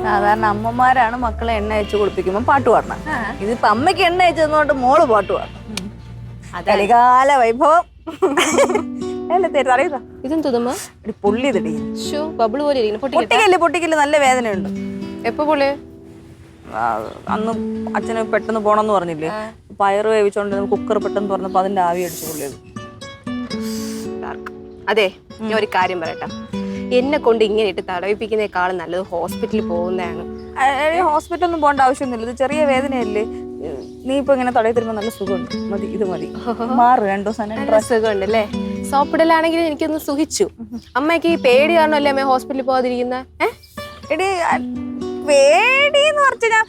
സാധാരണ അമ്മമാരാണ് മക്കളെ എണ്ണ അയച്ചു കുളിപ്പിക്കുമ്പോൾ പാട്ട് പാടണം. ഇതിപ്പോ അമ്മയ്ക്ക് എണ്ണ അയച്ചു തന്നോണ്ട് മോള് പാട്ട് പാടണം. കലികാല വൈഭവം. ഇതെന്തുമ്മ പൊള്ളി ബബിള് പോലെ പൊട്ടിക്കല് നല്ല വേദനയുണ്ട്. എപ്പോ പൊള്ളി? അന്ന് അച്ഛന് പെട്ടെന്ന് പോണെന്ന് പറഞ്ഞില്ലേ, പയറ് വേവിച്ചോണ്ട് കുക്കർ പെട്ടെന്ന് തുറന്നപ്പോ അതിന്റെ ആവി അടിച്ചു പൊള്ളിയത്. അതെ, ഞാൻ ഒരു കാര്യം പറയട്ടെ, എന്നെ കൊണ്ട് ഇങ്ങനെ ഇട്ട് തടവിപ്പിക്കുന്നേക്കാളും നല്ലത് ഹോസ്പിറ്റലിൽ പോകുന്നതാണ്. ഹോസ്പിറ്റലിൽ ഒന്നും പോകേണ്ട ആവശ്യമൊന്നുമില്ല, ഇത് ചെറിയ വേദനയല്ലേ. നീ ഇപ്പൊ ഇങ്ങനെ തടവി തരുമ്പോ നല്ല സുഖമുണ്ട്. മതി, ഇത് മതി, മാറും. 2 ദിവസം സുഖമുണ്ട് അല്ലേ? സോപ്പിടലാണെങ്കിൽ എനിക്കൊന്ന് സുഖിച്ചു. അമ്മയ്ക്ക് ഈ പേടി കാരണമല്ലേ അമ്മ ഹോസ്പിറ്റലിൽ പോകാതിരിക്കുന്ന? പേടിന്ന് പറഞ്ഞാൽ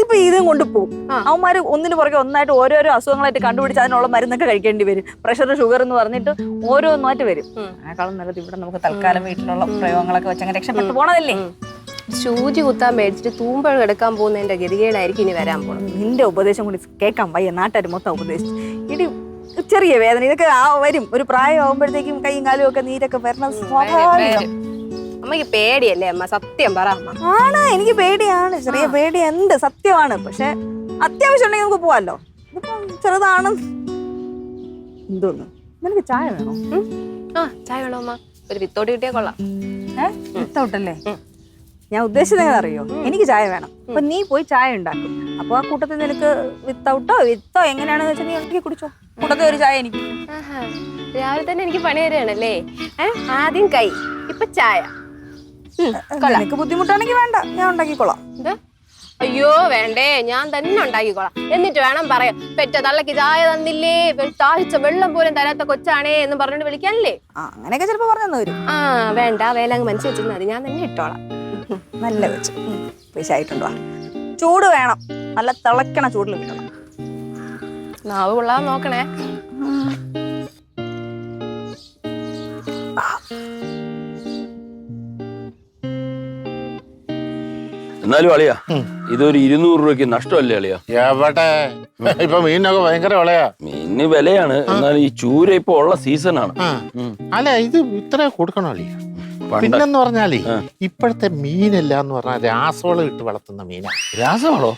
ഇപ്പൊ ഇതും കൊണ്ട് പോകും. അവന്മാര് ഒന്നിന് പുറകെ ഒന്നായിട്ട് ഓരോരോ അസുഖങ്ങളായിട്ട് കണ്ടുപിടിച്ച് അതിനുള്ള മരുന്നൊക്കെ കഴിക്കേണ്ടി വരും. പ്രഷർ, ഷുഗർ എന്ന് പറഞ്ഞിട്ട് ഓരോന്നായിട്ട് വരും. അതിനേക്കാളും നല്ലത് ഇവിടെ നമുക്ക് തൽക്കാലം വീട്ടിലുള്ള പ്രയോഗങ്ങളൊക്കെ വെച്ച് അങ്ങനെ രക്ഷപ്പെട്ടു പോണതല്ലേ. സൂചി കുത്താൻ മേടിച്ചിട്ട് തൂമ്പഴം എടുക്കാൻ പോകുന്നതിന്റെ ഗതികേടായിരിക്കും ഇനി വരാൻ പോകുന്നത്. നിന്റെ ഉപദേശം കൂടി കേൾക്കാൻ വയ്യ, നാട്ടുകാർ മൊത്തം ഉപദേശിച്ചു. ഇടി ചെറിയ വേദന ഇതൊക്കെ വരും. ഒരു പ്രായം ആവുമ്പോഴത്തേക്കും കൈയും കാലും ഒക്കെ നീരൊക്കെ വരണം, സ്വാഭാവികം. അമ്മക്ക് പേടിയല്ലേ അമ്മ? സത്യം പറ. ആണ്, എനിക്ക് പേടിയാണ്, ചെറിയ പേടിയുണ്ട്, സത്യമാണ്. പക്ഷെ അത്യാവശ്യം ഉണ്ടെങ്കിൽ നമുക്ക് പോവാല്ലോ. ഇതിപ്പം ചെറുതാണ്. എന്തോന്ന്, നിനക്ക് ചായ വേണോ? ചായ വേണോ അമ്മ? ഒരു വിത്തോട്ട് കിട്ടിയാ കൊള്ളാം. വിത്തൗട്ടല്ലേ? ഞാൻ ഉദ്ദേശിച്ചത് അറിയോ? എനിക്ക് ചായ വേണം. അപ്പൊ നീ പോയി ചായ ഉണ്ടാക്കും. അപ്പൊ ആ കൂട്ടത്തിൽ നിനക്ക് വിത്തൗട്ടോ വിത്തോ എങ്ങനെയാണെന്ന് വെച്ചാൽ നീ ഉണ്ടാക്കി കുടിച്ചോ. കൂട്ടത്തിൽ ഒരു ചായ എനിക്ക്. രാവിലെ തന്നെ എനിക്ക് പണി തരുകയാണല്ലേ? ആദ്യം കൈ, ഇപ്പൊ ചായ. നിനക്ക് ബുദ്ധിമുട്ടാണെങ്കിൽ വേണ്ട, ഞാൻ ഉണ്ടാക്കിക്കോളാം. അയ്യോ വേണ്ടേ, ഞാൻ തന്നെ ഉണ്ടാക്കിക്കോളാം. എന്നിട്ട് വേണം പറയാം, പെറ്റ തള്ളക്ക് ചായ തന്നില്ലേ, താഴ്ച വെള്ളം പോലും തരാത്ത കൊച്ചാണേ എന്ന് പറഞ്ഞിട്ട് വിളിക്കാനല്ലേ? അങ്ങനെയൊക്കെ ചിലപ്പോ പറഞ്ഞു വരും. വേണ്ട, വേലങ്ങ് മനസ്സിൽ വെച്ചിരുന്നാൽ മതി, ഞാൻ തന്നെ ഇട്ടോളാം. നല്ല വെച്ച് പൈസയായിട്ടുണ്ടോ? ചൂട് വേണം, നല്ല തിളക്കണ ചൂടിൽ കിട്ടണം. നാവ് കൊള്ളാൻ നോക്കണേ. എന്നാലും അളിയാ, ഇതൊരു 200 രൂപയ്ക്ക് നഷ്ടമല്ലേ അളിയാ? എവിടെ ഇപ്പൊ മീനൊക്കെ ഭയങ്കര വിലയാ. മീനിന് വിലയാണ്, എന്നാൽ ഈ ചൂര ഇപ്പൊ ഉള്ള സീസണാണ്. അല്ല, ഇത് ഇത്ര കൊടുക്കണോ അളിയ? പിന്നെന്ന് പറഞ്ഞാലേ ഇപ്പോഴത്തെ മീനല്ല എന്ന് പറഞ്ഞാൽ രാസവളം ഇട്ട് വളർത്തുന്ന മീനാ. രാസവളോ?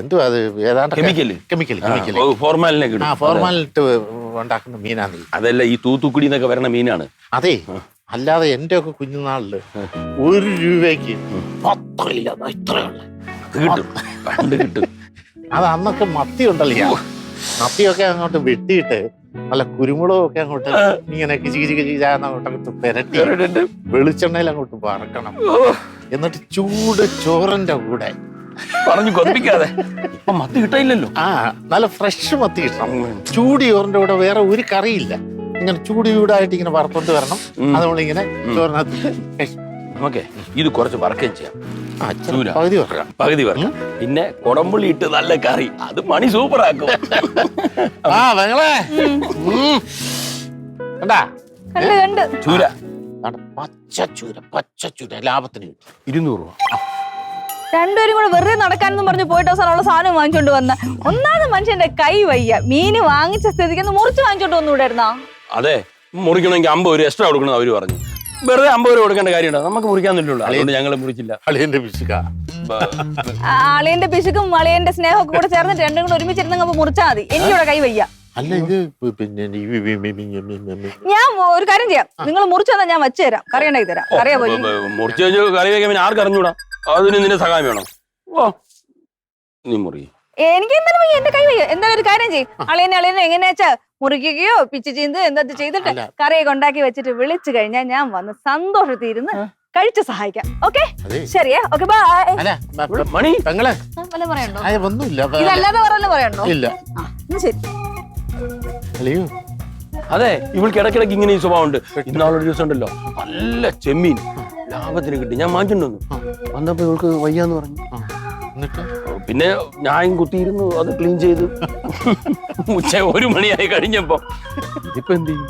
എന്തുവാ അത്? ഏതാണ്ട് കെമിക്കൽ ഫോർമാലിട്ട് ഉണ്ടാക്കുന്ന മീനാണ്. അതല്ല, ഈ തൂത്തുക്കുടി എന്നൊക്കെ വരണ മീനാണ്. അതെ, അല്ലാതെ എന്റെ ഒക്കെ കുഞ്ഞുനാളില് 1 രൂപയ്ക്ക് 10 ഇത്രയുള്ള കിട്ടും. അത് അന്നൊക്കെ മത്തി ഉണ്ടല്ലോ. മത്തിയൊക്കെ അങ്ങോട്ട് വെട്ടിയിട്ട് നല്ല കുരുമുളകൊക്കെ അങ്ങോട്ട് ഇങ്ങനെ അങ്ങോട്ടങ്ങോട്ട് പെരട്ടി വെളിച്ചെണ്ണയിൽ അങ്ങോട്ട് വറക്കണം. എന്നിട്ട് ചൂട് ചോറിന്റെ കൂടെ പറഞ്ഞു കൊതിപ്പിക്കാതെ. ഇപ്പൊ മത്തി കിട്ടില്ലല്ലോ. നല്ല ഫ്രഷ് മത്തി കിട്ടണം. ചൂട് ചോറിന്റെ കൂടെ വേറെ ഒരു കറിയില്ല. ഇങ്ങനെ ചൂടായിട്ട് ഇങ്ങനെ വറുത്തോണ്ട് വരണം. അതുകൊണ്ടിങ്ങനെ ചോറിനകത്ത് ഓക്കെ, ഇത് കുറച്ച് വറക്കുകയും ചെയ്യാം. പകുതി വറക്കാം. പിന്നെ കൊടമ്പുള്ളി ഇട്ട് നല്ല കറി, അത് മണി സൂപ്പർ ആക്കും. ചൂര, പച്ചച്ചൂര ലാഭത്തിന് 200 രൂപ. രണ്ടുപേരും കൂടെ വെറുതെ നടക്കാനെന്ന് പറഞ്ഞ് പോയിട്ട് അവസാനമുള്ള സാധനം വാങ്ങിച്ചോണ്ട് വന്ന. ഒന്നാമത് മനുഷ്യന്റെ കൈ വയ്യ. മീന് വാങ്ങിച്ച സ്ഥിതിക്ക് ഒന്ന് വാങ്ങിച്ചോണ്ട് വന്നുകൂടായിരുന്നോ? അതെ, മുറിക്കണമെങ്കിൽ 50 രൂപ എക്സ്ട്രാ കൊടുക്കണം അവര് പറഞ്ഞു. വെറുതെ 50 രൂപ കൊടുക്കേണ്ട കാര്യമുണ്ടോ? നമുക്ക് മുറിക്കാന്നില്ലല്ലോ, അതുകൊണ്ട് ഞങ്ങൾ മുറിച്ചില്ല. അളിയന്റെ പിശുക്കാ. അളിയന്റെ പിശുക്കും അളിയന്റെ സ്നേഹമൊക്കെ കൂടെ ചേർന്നിട്ട് രണ്ടും കൂടെ ഒരുമിച്ചിരുന്ന മുറിച്ചാൽ മതി. എനിക്കിവിടെ കൈ വയ്യ. അല്ല, ഇത് പിന്നെ ഞാൻ ഒരു കാര്യം ചെയ്യാം, നിങ്ങൾ മുറിച്ചതാ ഞാൻ വെച്ചു തരാം, കറി ഉണ്ടാക്കി തരാം. കറിയാ പോയി മുറിച്ച് കറി വയ്ക്കാൻ പിന്നെ ആർക്ക് അറിഞ്ഞൂടാ? അതിന് നിന്റെ സഹായം വേണം. ഓ, നീ മുറി. എനിക്ക് എന്തായാലും വയ്യ, എന്റെ കൈ വയ്യ. എന്തായാലും ഒരു കാര്യം ചെയ്യും, അളിയനെ എങ്ങനെയാ വെച്ചാ മുറിക്കുകയോ പിച്ച് ചെയ്ത് എന്താ ചെയ്തിട്ട് കറിയൊക്കെ ഉണ്ടാക്കി വെച്ചിട്ട് വിളിച്ചു കഴിഞ്ഞാൽ ഞാൻ വന്ന് സന്തോഷത്തിരുന്ന് കഴിച്ചു സഹായിക്കാം. ഓക്കെ, ശരിയാ? Okay, bye. ഇതല്ലാതെ പറയല്ലോ പറയണ്ടോ? ഇല്ല. ശരി. അതെ, ഇവൾക്ക് ഇടയ്ക്കിടയ്ക്ക് ഇങ്ങനെ ഈ സ്വഭാവം ഉണ്ട്. ഇന്നാളൊരു ദിവസം ഉണ്ടല്ലോ, നല്ല ചെമ്മീൻ ലാഭത്തിന് കിട്ടി. ഞാൻ വാങ്ങിച്ചിട്ടുണ്ടോ, വന്നപ്പോ ഇവൾക്ക് വയ്യാന്ന് പറഞ്ഞു. പിന്നെ ഞാൻ കുത്തിയിരുന്നു, അത് ക്ലീൻ ചെയ്ത് ഉച്ച 1 മണിയായി കഴിഞ്ഞപ്പോ ഇതിപ്പോ എന്ത് ചെയ്യും?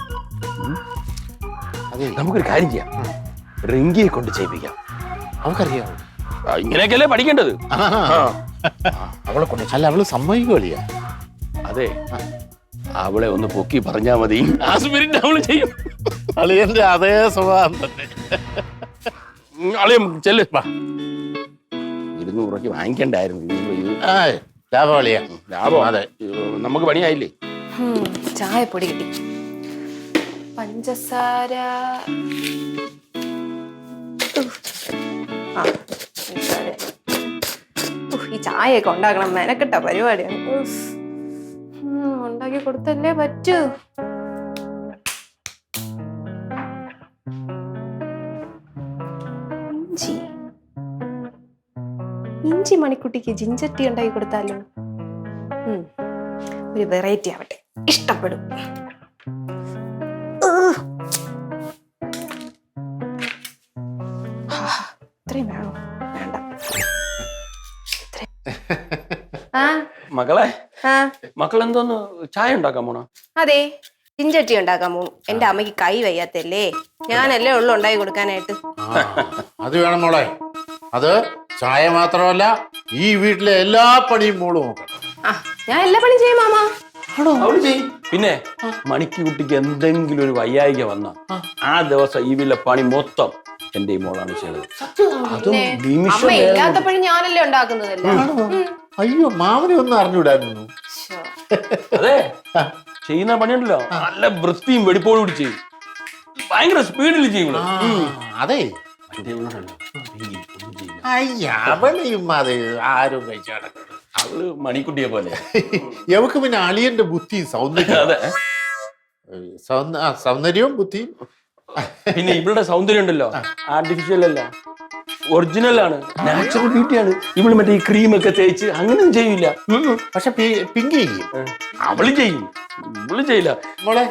നമുക്കൊരു കാര്യം ചെയ്യാം, റിങ്കിയെ കൊണ്ട് ചെയ്യിപ്പിക്കാം. അവൾക്കറിയാം, ഇങ്ങനെയൊക്കെയല്ലേ പഠിക്കേണ്ടത്. അവളെ കൊണ്ട് അല്ല, അവള് സമ്മതിക്കുവളിയാ. അതെ, അവളെ ഒന്ന് പൊക്കി പറഞ്ഞാ മതി, ആ സ്പിരിറ്റ് അവള് ചെയ്യും. അളിയന്റെ അതേ സ്വഭാവം തന്നെ. അളിയം ചെല്ല് 200 രൂപയ്ക്ക് വാങ്ങിക്കണ്ടായിരുന്നു. ലാഭം അളിയ, ലാഭം. അതെ, നമുക്ക് പണിയായില്ലേ. ചായപ്പൊടി കിട്ടി. പഞ്ചസാര ഈ ചായയൊക്കെ ഉണ്ടാക്കണം. മെനക്കെട്ട പരിപാടിയാണ്. ഉണ്ടാക്കി കൊടുത്തല്ലേ പറ്റൂ. ഇഞ്ചി മണിക്കുട്ടിക്ക് ജിഞ്ചട്ടി ഉണ്ടാക്കി കൊടുത്താലോ? ഒരു വെറൈറ്റി ആവട്ടെ, ഇഷ്ടപ്പെടും. ഇത്രയും വേണോ? വേണ്ട. മകളെ, മക്കളെന്തോന്ന് ചായ ഉണ്ടാക്കാൻ പോണോ? അതെ, ജിഞ്ചട്ടി ഉണ്ടാക്കാൻ പോകും. എന്റെ അമ്മയ്ക്ക് കൈ വയ്യാത്തല്ലേ, ഞാനല്ലേ ഉള്ളു ഉണ്ടാക്കി കൊടുക്കാനായിട്ട്. അത് വേണം മോളെ. അത് ചായ മാത്രമല്ല, ഈ വീട്ടിലെ എല്ലാ പണിയും മോള് നോക്കണം. ഞാൻ എല്ലാ പണിയും ചെയ്യും മാമ. അവള് ചെയ്യും. പിന്നെ മണിക്ക് കുട്ടിക്ക് എന്തെങ്കിലും ഒരു വയ്യായിക വന്ന ആ ദിവസം ഈ വീട്ടിലെ പണി മൊത്തം എന്റെ ഈ മോളാണ് ചെയ്തത്. അതും അമ്മ ഇല്ലാത്തപ്പോഴും ഞാനല്ലേ ഉണ്ടാക്കുന്നതല്ലേ. അയ്യോ, മാമനെ ഒന്നും അറിഞ്ഞൂടായിരുന്നു. അതെ, ചെയ്യുന്ന പണിയുണ്ടല്ലോ നല്ല വൃത്തിയും വെടിപ്പോടും കൂടി ചെയ്യും. ഭയങ്കര സ്പീഡിൽ ചെയ്യും. അതെ, അവളെയും അത് ആരും കഴിച്ചാണ്. അവള് മണിക്കുട്ടിയെ പോലെ. എവക്ക് പിന്നെ അളിയന്റെ ബുദ്ധിയും സൗന്ദര്യവും ബുദ്ധിയും. പിന്നെ ഇവളുടെ സൗന്ദര്യം ഉണ്ടല്ലോ ആർട്ടിഫിഷ്യൽ അല്ല, ഒറിജിനൽ ആണ്, നാച്ചുറൽ ബ്യൂട്ടിയാണ്. ഇവള് മറ്റേ ഈ ക്രീമൊക്കെ തേച്ച് അങ്ങനെയൊന്നും ചെയ്യില്ല. പക്ഷെ പിങ്കി അവള് ചെയ്യും, ഇവള് ചെയ്യില്ല. മോളെ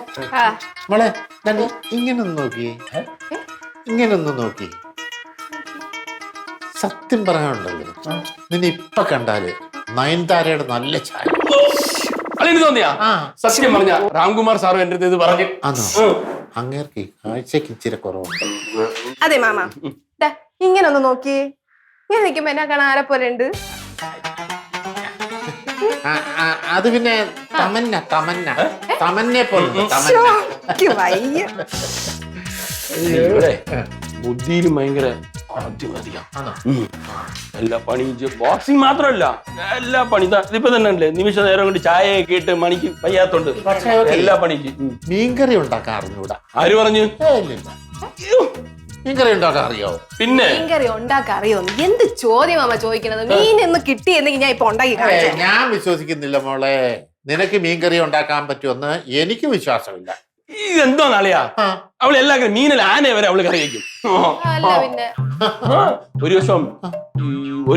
മോളെ ഇങ്ങനൊന്ന് നോക്കിയേ, ഇങ്ങനൊന്ന് നോക്കി. സത്യം പറയാനുണ്ടല്ലോ, നിന്നെ ഇപ്പൊ കണ്ടാല് നയൻതാരയുടെ നല്ല ചായ. അതിന് തോന്നിയാ? സത്യം പറഞ്ഞ രാംകുമാർ സാറും എന്റെ അടുത്ത് ഇത് പറഞ്ഞു. അങ്ങേർക്ക് കാഴ്ചക്ക് ഇച്ചിരി കുറവുണ്ട്. അതെ മാമ, ഇങ്ങനെ ഒന്ന് നോക്കിയേ. ഇങ്ങനെ നിൽക്കുമ്പോ എന്നാ കാണാൻ ആരെ പോലെ ഉണ്ട്? അത് പിന്നെ തമന്നെ പോലെ. ബുദ്ധിയിലും ഭയങ്കര എല്ലാ പണിയും. ബോക്സിങ് മാത്രമല്ല, എല്ലാ പണി ഇപ്പൊ തന്നെ അല്ലേ നിമിഷ നേരം കൊണ്ട് ചായയൊക്കെ ഇട്ട് മണിക്ക് വയ്യാത്തോണ്ട് എല്ലാ പണിക്കും. മീൻകറി ഉണ്ടാക്കാൻ അറിഞ്ഞൂടാ. ആര് പറഞ്ഞു? മീൻകറി ഉണ്ടാക്കാൻ അറിയോ? പിന്നെ മീൻകറി ഉണ്ടാക്കാൻ അറിയോ? എന്ത് ചോദ്യമാ ചോദിക്കണത്? മീൻ എന്ന് കിട്ടിയെന്നെങ്കിൽ ഞാൻ ഇപ്പൊ ഉണ്ടാക്കി കാണിച്ചു. ഞാൻ വിശ്വസിക്കുന്നില്ല മോളെ, നിനക്ക് മീൻകറി ഉണ്ടാക്കാൻ പറ്റുമെന്ന് എനിക്ക് വിശ്വാസമില്ല. ഇതെന്തോ നാളെയാ അവള് എല്ലാ മീനല്ല ആന വരെ അവള് കറി വയ്ക്കും. പിന്നെ ഒരു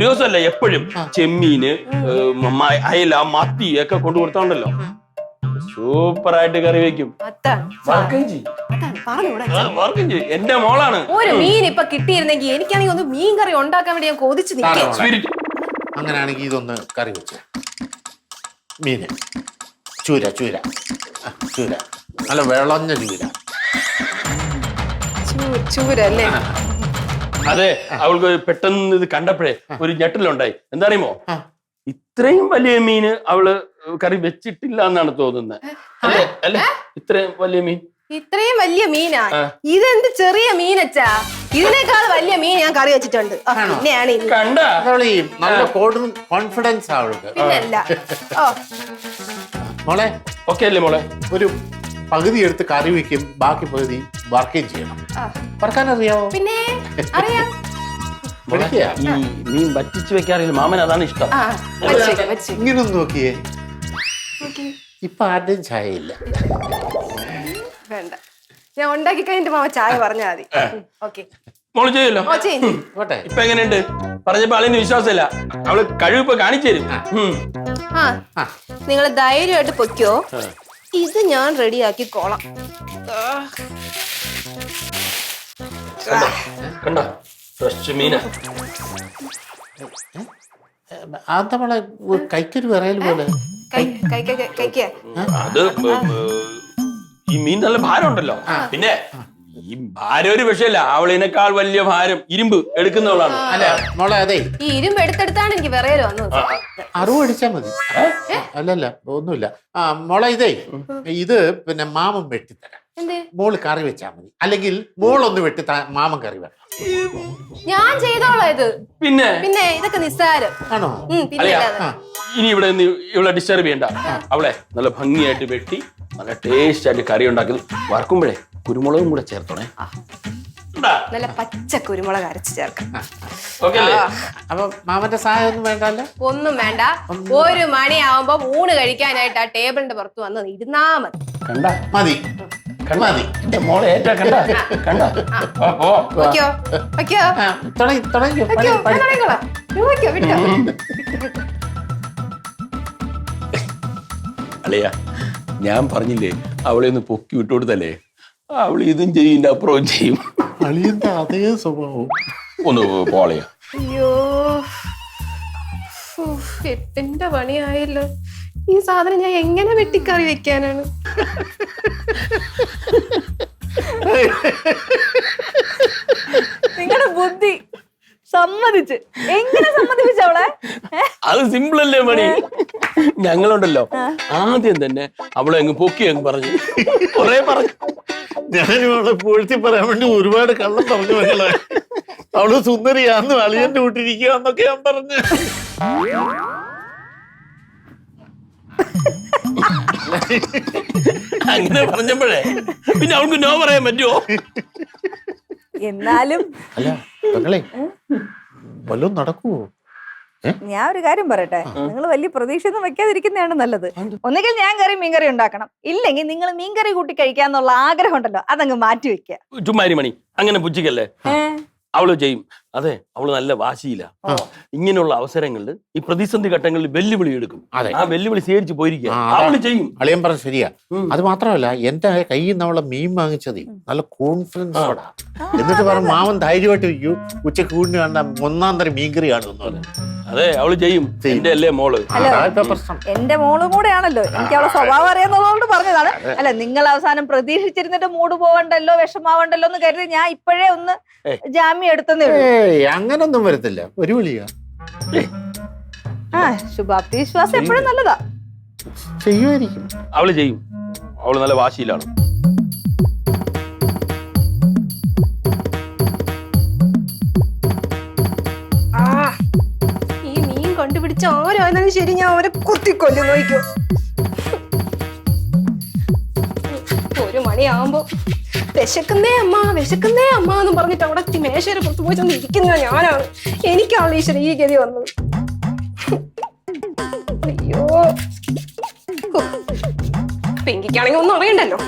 ദിവസമല്ല എപ്പോഴും ചെമ്മീന്, അയല, മത്തി ഒക്കെ കൊണ്ടു കൊടുത്തോണ്ടല്ലോ സൂപ്പറായിട്ട് കറി വെക്കും. എന്റെ മോളാണ്. ഒരു മീൻ ഇപ്പൊ കിട്ടിയിരുന്നെങ്കിൽ എനിക്കാണെങ്കിൽ ഒന്ന് മീൻ കറി ഉണ്ടാക്കാൻ വേണ്ടി ഞാൻ കൊതിച്ച് നിൽക്കാം. അങ്ങനെയാണെങ്കിൽ ഇതൊന്ന് കറി വെച്ച മീന് ചൂര നല്ല വിളഞ്ഞ ചൂര അല്ലേ? അതെ, അവൾക്ക് പെട്ടെന്ന് ഇത് കണ്ടപ്പോഴേ ഒരു ഞെട്ടലുണ്ടായി. എന്താ അറിയുമോ, ഇത്രയും വലിയ മീന് അവള് കറി വെച്ചിട്ടില്ല എന്നാണ് തോന്നുന്നത്. അല്ലേ, ഇത്രയും വലിയ മീൻ. ഇത്രയും വലിയ മീനാ? ഇതെന്ത് ചെറിയ മീനച്ചാ? ഇതിനേക്കാൾ വലിയ മീൻ ഞാൻ കറി വെച്ചിട്ടുണ്ട്. പിന്നെയാണ് കണ്ട നല്ല കോൺഫിഡൻസ് അവൾക്ക്. പിന്നല്ല. മോളെ ഓക്കെ അല്ലേ മോളെ? ഒരു പകുതി എടുത്ത് കറി വെക്കും, ബാക്കി പകുതി വർക്കുകയും ചെയ്യണം. വറക്കാൻ അറിയാവോ? പിന്നെ അറിയാം. ഈ മീൻ വറ്റിച്ച് വെക്കാറില്ല മാമൻ, അതാണ് ഇഷ്ടം. ഇങ്ങനൊന്ന് നോക്കിയേ, ഇപ്പൊ ആരുടെയും ചായ ഇല്ല. വേണ്ട, ഞാൻ ഉണ്ടാക്കി കഴിഞ്ഞിട്ട് മാമ ചായ പറഞ്ഞാൽ മതി. ഓക്കെ മോള് ചെയ്യല്ലോ. ഇപ്പൊ എങ്ങനെയുണ്ട്? പറഞ്ഞപ്പോ ആളിന് വിശ്വാസമില്ല. അവള് കഴിവിപ്പോ കാണിച്ചു തരും. നിങ്ങൾ ധൈര്യമായിട്ട് പൊയ്ക്കോ, ഇത് ഞാൻ റെഡിയാക്കി കോളാം. കണ്ടോ ഫ്രഷ് മീന. നമ്മളെ കൈക്കൊരു വിറയൽ പോലെ. അത് ഈ മീൻ നല്ല ഭാരം ഉണ്ടല്ലോ. പിന്നെ ഈ ഭാരം ഒരു വിഷയല്ല, അവളിനേക്കാൾ വലിയ ഭാരം ഇരുമ്പ് എടുക്കുന്നവളാണ്. അല്ല മോളെ, അതെ ഈ ഇരുമ്പ് എടുത്തെടുത്താണ് എനിക്ക് വിറയൽ വന്നത്. അറിവ് അടിച്ചാ മതി. അല്ലല്ല ഒന്നുമില്ല. മോളെ, ഇത് പിന്നെ മാമൻ വെട്ടിത്തരാം. മോള് കറി വെച്ചാൽ മതി, അല്ലെങ്കിൽ മോളൊന്ന് വെട്ടി മാമൻ കറി വെക്കാം. ഞാൻ ചെയ്തോളാം ഇത്. പിന്നെ പിന്നെ ഇതൊക്കെ നിസ്സാരം. ആണോ? പിന്നെ അല്ലയാ, അല്ലാതെ. ഇനി ഇവിടെ ഡിസ്റ്റർബ് ചെയ്യണ്ട. അവളെ നല്ല ഭംഗിയായിട്ട് വെട്ടി നല്ല ടേസ്റ്റ് ആയിട്ട് കറി ഉണ്ടാക്കി വറക്കുമ്പോഴേ കുരുമുളകും കൂടെ ചേർത്തോണേ. നല്ല പച്ച കുരുമുളക് അരച്ച് ചേർക്കാം. അപ്പൊ മാമന്റെ സഹായം ഒന്നും വേണ്ടല്ലോ? ഒന്നും വേണ്ട. 1 മണിയാവുമ്പോ ഊണ് കഴിക്കാനായിട്ട് ആ ടേബിളിന്റെ പുറത്ത് വന്ന് ഇരുന്നാ മതി. മതി മതി. മോളെ ഏറ്റാ കണ്ട കണ്ട. വയ്ക്കോ വയ്ക്കോ തുടങ്ങിക്കോ. വയ്ക്കോ തുടങ്ങിക്കോളാം. വയ്ക്കോ വിട്ടോ. അല്ലയാ, ഞാൻ പറഞ്ഞില്ലേ അവളെ ഒന്ന് പൊക്കി വിട്ടുകൊടുത്തല്ലേ, അവൾ ഇതും ചെയ്യും അപ്പുറവും ചെയ്യും. അളിയന്റെ അതേ സ്വഭാവം. ഒന്ന് പോളയാ. അയ്യോ 8ന്റെ പണിയായല്ലോ. ഈ സാധനം ഞാൻ എങ്ങനെ വെട്ടിക്കറി വെക്കാനാണ്? നിങ്ങളുടെ ബുദ്ധി സമ്മതിച്ച് എങ്ങനെ സമ്മതിപ്പിച്ചവളെ? അത് സിമ്പിൾ അല്ലേ മണി. ഞങ്ങളുണ്ടല്ലോ ആദ്യം തന്നെ അവളെ അങ്ങ് പൊക്കി അങ്ങ് പറഞ്ഞു കൊറേ പറഞ്ഞു. ഞാനും അവളെ പൂഴ്ത്തി പറയാൻ വേണ്ടി ഒരുപാട് കള്ളം പറഞ്ഞു. മകളെ അവള് സുന്ദരിയാന്ന് അളിയന്റെ കൂട്ടിരിക്കുകന്നൊക്കെ ഞാൻ പറഞ്ഞു. അങ്ങനെ പറഞ്ഞപ്പോഴേ പിന്നെ അവൾക്ക് നോ പറയാൻ പറ്റുമോ? എന്നാലും അല്ല മകളെ വല്ലതും നടക്കുവോ? ഞാൻ ഒരു കാര്യം പറയട്ടെ, നിങ്ങൾ വലിയ പ്രതീക്ഷ ഒന്നും വെക്കാതിരിക്കുന്നതാണ് നല്ലത്. ഒന്നുകിൽ ഞാൻ കറി മീൻകറി ഉണ്ടാക്കണം, ഇല്ലെങ്കിൽ നിങ്ങൾ മീൻകറി കൂട്ടി കഴിക്കാന്നുള്ള ആഗ്രഹം ഉണ്ടല്ലോ അതങ്ങ് മാറ്റി വെക്കുക. ചുമ്മാരി മണി, അങ്ങനെ പുച്ഛിക്കല്ലേ. അവള് ചെയ്യും. അതെ, അവള് നല്ല വാശിയില്ല. ഇങ്ങനെയുള്ള അവസരങ്ങളിൽ ഈ പ്രതിസന്ധി ഘട്ടങ്ങളിൽ വെല്ലുവിളി എടുക്കും. ആ വെല്ലുവിളി സ്വീകരിച്ച് പോയിരിക്കുക. അവള് ചെയ്യും. അളിയൻ പറഞ്ഞ ശരിയാ. അത് മാത്രമല്ല എന്റെ കയ്യിൽ നിന്ന് അവളെ മീൻ വാങ്ങിച്ചത് നല്ല കോൺഫിഡൻസോടാ. എന്നിട്ട് പറഞ്ഞു മാമൻ ധൈര്യമായിട്ട് വയ്ക്കൂ, ഉച്ചക്ക് കൂടിന് കണ്ട 1-ാം തരം മീൻകറി കാണുമെന്ന് പറഞ്ഞു. അതെ, അവള് ചെയ്യും. എന്റെ അല്ലേ മോള്. എന്റെ മോളും കൂടെ ആണല്ലോ, എനിക്ക് അവളെ സ്വഭാവം അറിയാവുന്നതുകൊണ്ട് പറഞ്ഞതാണ്. അല്ല, നിങ്ങൾ അവസാനം പ്രതീക്ഷിച്ചിരുന്നിട്ട് മൂട് പോവണ്ടല്ലോ, വിഷമാവണ്ടല്ലോ എന്ന് കരുതി ഞാൻ ഇപ്പോഴേ ഒന്ന് ജാമ്യം എടുത്തതേ ഉള്ളൂ. അങ്ങനൊന്നും വരത്തില്ല, ഒരു വിളിയാ. ശുഭാപ്തി വിശ്വാസം എപ്പോഴും നല്ലതാ. ചെയ്യുമായിരിക്കും. അവള് ചെയ്യും. അവള് നല്ല വാശിയിലാണ്. ഈ മീൻ കണ്ടുപിടിച്ച ആരായിരുന്നാലും ശരി, ഞാൻ അവരെ കുത്തിക്കൊല്ലു. നോക്കൂ, 1 മണിയാവുമ്പോ വിശക്കുന്നേ അമ്മ എന്ന് പറഞ്ഞിട്ട് അവിടെ മേശയുടെ പുറത്ത് പോയി ചെന്ന് ഇരിക്കുന്ന ഞാനാണ്. എനിക്കാണ് ഈശ്വര ഈ ഗതി വന്നത്. അയ്യോ, പെങ്കിക്കാണെങ്കിൽ ഒന്നും അറിയണ്ടല്ലോ,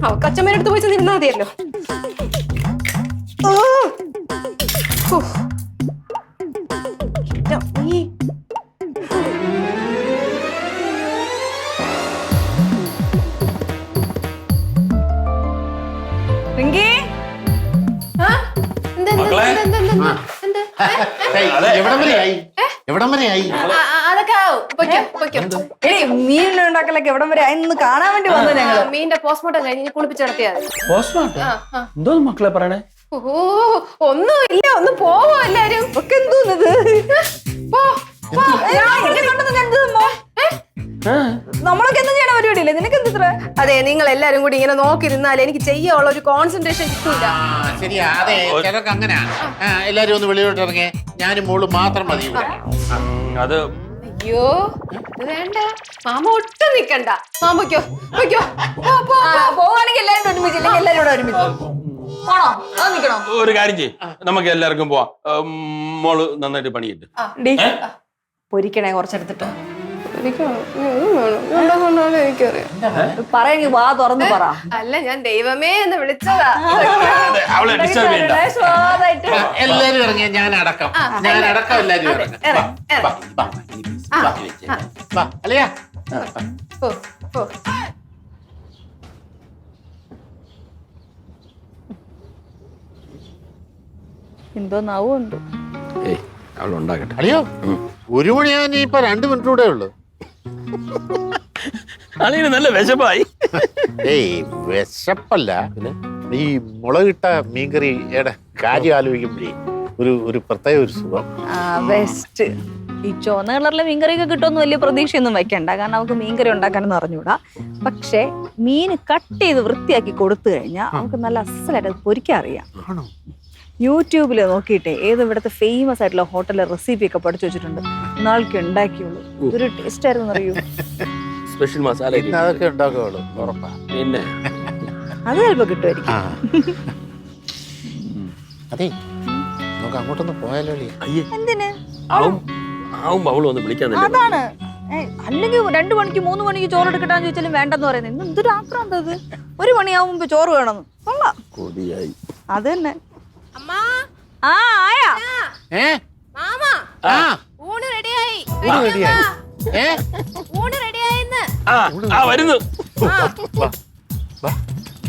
അവക്ക് അച്ഛമ്മേടെ അടുത്ത് പോയി ചെന്നിരുന്നാ മതിയല്ലോ. എവിടം വരെയായി? മീനുണ്ടാക്കലൊക്കെ എവിടം വരെ ആയി കാണാൻ വേണ്ടി വന്നു ഞങ്ങള്. മീനിന്റെ പോസ്റ്റ്മോർട്ടം കഴിഞ്ഞ് കുളിപ്പിച്ച് നടത്തിയാൽ എന്തോ മക്കളെ പറയണേ? ഒന്നും ഇല്ല, ഒന്ന് പോവോ എല്ലാരും. ഒക്കെ എന്തോന്നത് നമ്മളൊക്കെ എന്ത് ചെയ്യണ പരിപാടിയില്ലേ? നിനക്ക് എന്തിത്ര? അതെ, നിങ്ങൾ എല്ലാരും കൂടി ഇങ്ങനെ നോക്കിയിരുന്നാൽ എനിക്ക് ചെയ്യാനുള്ള ഒരു കോൺസെൻട്രേഷൻ കിട്ടൂല. ശരിയാ, അതെ, ചിലർക്ക് അങ്ങനെയാണ്. എല്ലാരും ഒന്ന് വെളിയിലോട്ട് ഇറങ്ങിയ ഞാനും മോള് മാത്രം മതി. അത് അയ്യോ, ഇത് വേണ്ട. മാമ ഒട്ടും നിക്കണ്ട. മാമയ്ക്കോ പോവാണെങ്കിൽ എല്ലാരും ഒരുമിച്ചില്ലെങ്കിൽ എല്ലാരും കൂടെ ഒരുമിച്ച് പോണോ? അത് നിക്കണോ? ഒരു കാര്യം ചെയ്യും, നമുക്ക് എല്ലാവർക്കും പോവാം. മോള് നന്നായിട്ട് പണിയിട്ട് പൊരിക്കണേ കുറച്ചെടുത്തിട്ട്. എനിക്കറിയാം, വാ തുറന്ന് പറ. അല്ല, ഞാൻ ദൈവമേ എന്ന് വിളിച്ചതാ. അവളെ ഡിസ്റ്റർബ് ചെയ്യണ്ട. എല്ലാരും ഇറങ്ങിയ ഞാൻ അടക്കം എല്ലാരും അല്ലയാ. എന്തോ നാവുണ്ട്. അവളുണ്ടാക്കട്ടെ. അളിയോ, 1 മണിയാൻ ഇപ്പൊ 2 മിനിറ്റ് കൂടെ ഉള്ളു. അളിന് നല്ല വിശപ്പായി. ഏയ്, വിശപ്പല്ല, ഈ മുളകിട്ട മീൻകറിയുടെ കാര്യം ആലോചിക്കുമ്പോഴേ ഒരു പ്രത്യേക ഒരു സുഖം. ബെസ്റ്റ്. ഈ ചുവന്ന കളറിലെ മീൻകറിയൊക്കെ കിട്ടുമെന്ന് വലിയ പ്രതീക്ഷയൊന്നും വെക്കണ്ട, കാരണം നമുക്ക് മീൻകറി ഉണ്ടാക്കാനൊന്നും അറിഞ്ഞൂടാ. പക്ഷെ മീൻ കട്ട് ചെയ്ത് വൃത്തിയാക്കി കൊടുത്തു കഴിഞ്ഞാൽ നമുക്ക് നല്ല അസലായിട്ട് അത് പൊരിക്കാൻ അറിയാം. യൂട്യൂബിൽ നോക്കിയിട്ടേ ഏത് ഇവിടുത്തെ ഫേമസ് ആയിട്ടുള്ള ഹോട്ടലിലെ റെസിപ്പി ഒക്കെ പഠിച്ചു വെച്ചിട്ടുണ്ട്. നാൾക്ക് ഉണ്ടാക്കിയുള്ളൂ, ഒരു ടേസ്റ്റ് ആയിരുന്നു അറിയൂ. സ്പെഷ്യൽ മസാല അതൊക്കെ ഉണ്ടാക്കുള്ളൂ ഉറപ്പാ. പിന്നെ അത് ചിലപ്പോ കിട്ടുമായിരിക്കും. അതെ നമുക്ക് അങ്ങോട്ടൊന്ന് പോയാലോ? അയ്യേ, എന്തിന്? ആവുമ്പോ അവള് വന്ന് വിളിക്കാൻ അതാണ്. അല്ലെങ്കിൽ 2 മണിക്ക് 3 മണിക്ക് ചോറ് എടുക്കട്ടാന്ന് ചോദിച്ചാലും വേണ്ടെന്ന് പറയുന്നത്. ഇന്ന് എന്തൊരു ആക്രാന്തം അത്. 1 മണിയാവുമ്പോ ചോറ് വേണമെന്ന്. കൊള്ളാം. കൊതിയായി. അത് തന്നെ. ആ ആയാ ഊണ് റെഡിയായി. വരുന്നു.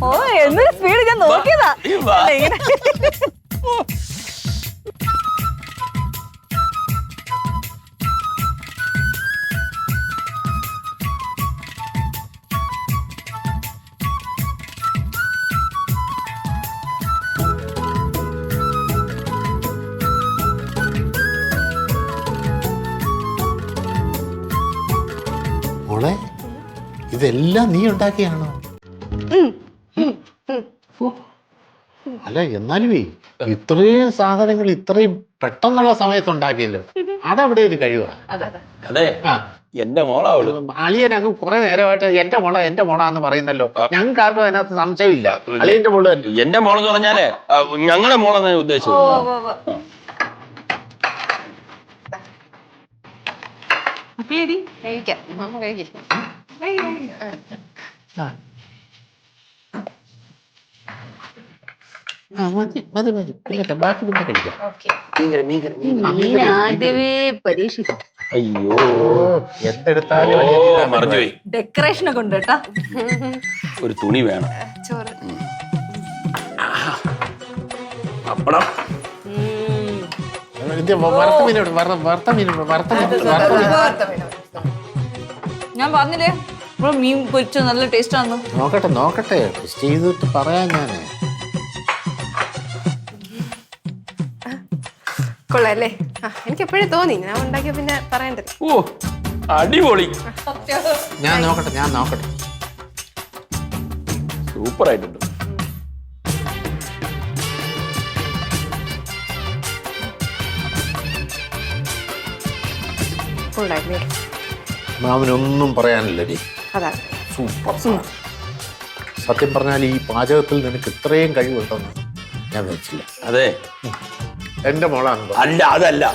ഓ എന്നൊരു സ്പീഡ് ഞാൻ നോക്കിയതാ. ഇങ്ങനെ മോളെ ഇതെല്ലാം നീ ഉണ്ടാക്കിയാണോ? അല്ല എന്നാലും ഇത്രയും സാധനങ്ങൾ ഇത്രയും പെട്ടെന്നുള്ള സമയത്ത് ഉണ്ടാക്കിയല്ലോ, അതവിടെ ഒരു കഴിവാ. അതെ, എന്റെ മോളാവള്. അളിയൻ അങ്ങ് കുറെ നേരമായിട്ട് എന്റെ മോളാന്ന് പറയുന്നല്ലോ. ഞങ്ങൾക്ക് ആർക്കും അതിനകത്ത് സംശയമില്ല. അളിയന്റെ മോള് തന്നെ. എന്റെ മോളെന്ന് പറഞ്ഞാലേ ഞങ്ങളുടെ മോളെന്ന് ഞാൻ ഉദ്ദേശിച്ചത്. മതി മതി മതി, പിന്നെ ബാക്കി പിന്നെ കഴിക്കാം. അയ്യോ, എന്തെടുത്താലും മറിഞ്ഞുപോയി. ഡെക്കറേഷൻ ഒക്കെ ഉണ്ട് കേട്ടാ. ഒരു തുണി വേണം. ചോറ് പപ്പടം. ഞാൻ പറഞ്ഞില്ലേ മീൻ പൊരിച്ച നല്ല ടേസ്റ്റ് ആണെന്ന്. നോക്കട്ടെ ടെസ്റ്റ് ചെയ്തിട്ട് പറയാം ഞാൻ. കൊള്ളാല്ലേ? എനിക്ക് എപ്പോഴും തോന്നി ഞാൻ ഉണ്ടാക്കിയ പിന്നെ പറയണ്ടത്. ഓ അടിപൊളി. ഞാൻ നോക്കട്ടെ. സൂപ്പർ ആയിട്ടുണ്ട്. കൊള്ളാല്ലേ? മാമനൊന്നും പറയാനില്ല. അതാണ് സൂപ്പർ. സത്യം പറഞ്ഞാൽ ഈ പാചകത്തിൽ നിനക്ക് ഇത്രയും കഴിവുണ്ടെന്ന് ഞാൻ വെച്ചില്ല. അതെ, എന്റെ മോളാണ്. അല്ല അതല്ല,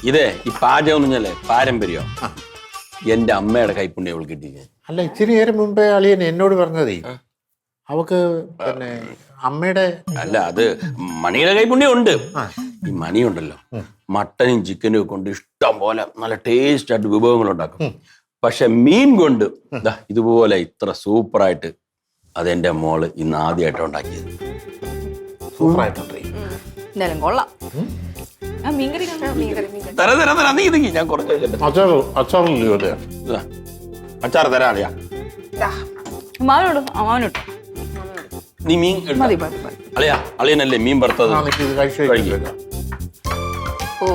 ഇതേ ഈ പാചകം എന്ന് പറഞ്ഞാലേ പാരമ്പര്യം. എന്റെ അമ്മയുടെ കൈപ്പുണ്യം അവൾ കിട്ടിയത്. അല്ല ഇച്ചിരി നേരം മുമ്പേ അളിയൻ എന്നോട് പറഞ്ഞതേ അവക്ക് പിന്നെ അമ്മയുടെ അല്ല, അത് മണിയുടെ കൈപ്പുണ്യം ഉണ്ട്. ഈ മണിയുണ്ടല്ലോ, മട്ടനും ചിക്കനും കൊണ്ട് ഇഷ്ടം പോലെ നല്ല ടേസ്റ്റ് ആയിട്ട് വിഭവങ്ങൾ ഉണ്ടാക്കും. പക്ഷെ മീൻ കൊണ്ട് ഇതുപോലെ ഇത്ര സൂപ്പറായിട്ട് അതെന്റെ മോള് ഇന്ന് ആദ്യമായിട്ട് ഉണ്ടാക്കിയത്. സൂപ്പറായിട്ടുണ്ട്. എന്തായാലും കൊള്ളാം. മീൻകറി തരാ നീ ഇതെങ്കിൽ ഞാൻ കുറച്ച് അച്ചാർ തരാറിയാ. മാവനോട് നീ മീൻ അളിയാ, അളിയനല്ലേ മീൻ വറുത്തത് കഴിക്കുക. ഓ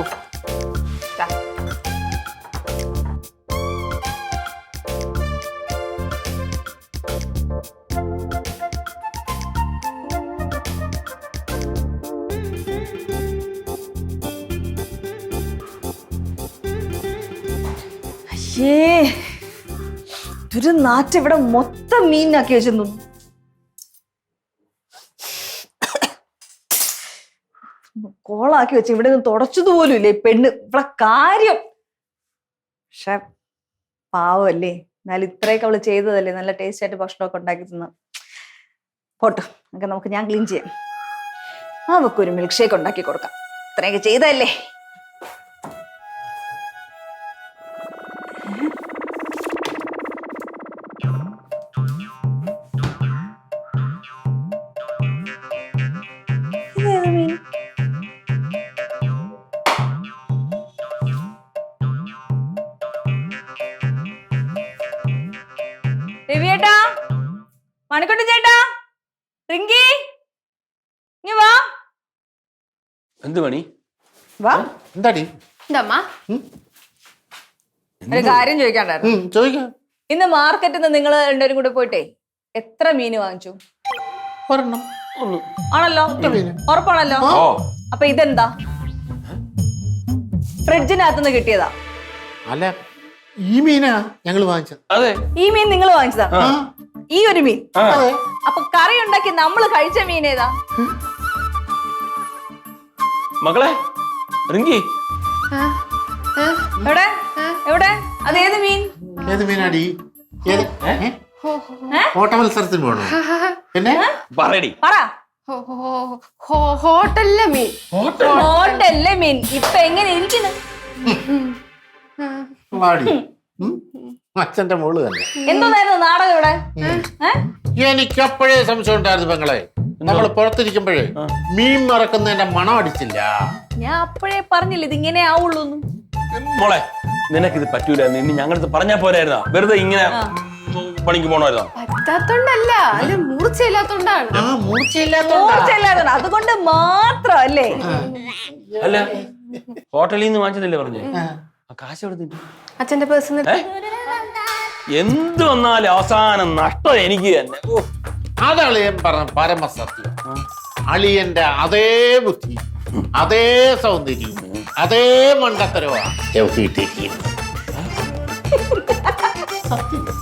ഒരു നാറ്റ് ഇവിടെ മൊത്തം മീനാക്കി വെച്ചു. കോളാക്കി വെച്ച് ഇവിടെ നിന്ന് തുടച്ചതുപോലും ഇല്ലേ പെണ്ണ്. ഇവിടെ കാര്യം പക്ഷെ പാവല്ലേ, എന്നാലും ഇത്രയൊക്കെ അവള് ചെയ്തതല്ലേ, നല്ല ടേസ്റ്റ് ആയിട്ട് ഭക്ഷണമൊക്കെ ഉണ്ടാക്കി തിന്ന് പോട്ടെ. നമുക്ക് ഞാൻ ക്ലീൻ ചെയ്യാം. അവക്കൊരു മിൽക്ക് ഷേക്ക് ഉണ്ടാക്കി കൊടുക്കാം. ഇത്രയൊക്കെ ചെയ്തതല്ലേ. രവിയേട്ടാ, മണിക്കുട്ടി ചേട്ടാ, റിങ്കി, നീ വാ. എന്ത് മണി? വാ. എന്താടി? എന്താ ഒരു കാര്യം ചോദിക്കാണ്ടായിരുന്നു. ചോദിക്കാം. ഇന്ന് മാർക്കറ്റിൽ നിന്ന് നിങ്ങൾ രണ്ടുപേരും കൂടെ പോയിട്ടേ എത്ര മീന് വാങ്ങിച്ചു? ഒരെണ്ണം. ആണല്ലോ, ഉറപ്പാണല്ലോ. ഓ അപ്പൊ ഇതെന്താ? ഫ്രിഡ്ജിനകത്തുനിന്ന് കിട്ടിയതാ. അല്ല, ഈ മീനാ ഞങ്ങൾ വാങ്ങിച്ചത്. അതെ, ഈ മീൻ നിങ്ങൾ വാങ്ങിച്ചതാ? ഈ ഒരു മീൻ. അതെ. അപ്പൊ കറി ഉണ്ടാക്കി നമ്മൾ കഴിച്ച മീൻ ഏതാ? മകളെ റിങ്കി, എവിടെ എവിടെ? അതേത് മീൻ? ഏത് മീനാടി? ഏത് ഓട്ട മത്സരത്തിന് പോണോ? പിന്നെ പറയടി. പറ. ഹോട്ടലിലെ മീൻ. ഹോട്ടലിലെ മീൻ. ഇപ്പൊ എങ്ങനെ ഇരിക്കുന്നു? വാടി. അച്ഛന്റെ മോള് തന്നെ. എന്തോന്നായിരുന്നു നാടകം ഇവിടെ? എനിക്കപ്പോഴേ സംശയം ഉണ്ടായിരുന്നു പെങ്ങളെ. നമ്മൾ പുറത്തിരിക്കുമ്പോഴേ മീൻ മറക്കുന്നതിന്റെ മണം അടിച്ചില്ല. ഞാൻ അപ്പോഴേ പറഞ്ഞില്ല ഇതിങ്ങനെ ആവുള്ളൂ. മോളെ നിനക്കിത് പറ്റൂല. നിന്നെ ഞങ്ങളടുത്ത് പറഞ്ഞാ പോരായിരുന്നോ? വെറുതെ ഇങ്ങനെ പണിക്ക് പോണായിരുന്നോ? പറ്റാത്തോണ്ടല്ല, അല്ല മൂർച്ചയില്ലാത്തോണ്ടാണ്. മൂർച്ചയില്ലാത്തതാണ്, അതുകൊണ്ട് മാത്രം അല്ലേ? അല്ല, ഹോട്ടലിൽ നിന്ന് വാങ്ങിച്ചതല്ലേ പറഞ്ഞേ? കാശ് കൊടുത്തിട്ട് അച്ഛന്റെ പേഴ്സണൽ എന്ത് വന്നാലും അവസാനം നഷ്ടം എനിക്ക് തന്നെ. അതാണ് ഞാൻ പറഞ്ഞ പരമസത്യം. അളിയന്റെ അതേ ബുദ്ധി, അതേ സൗന്ദര്യം, അതേ മണ്ടത്തരവാ സത്യം.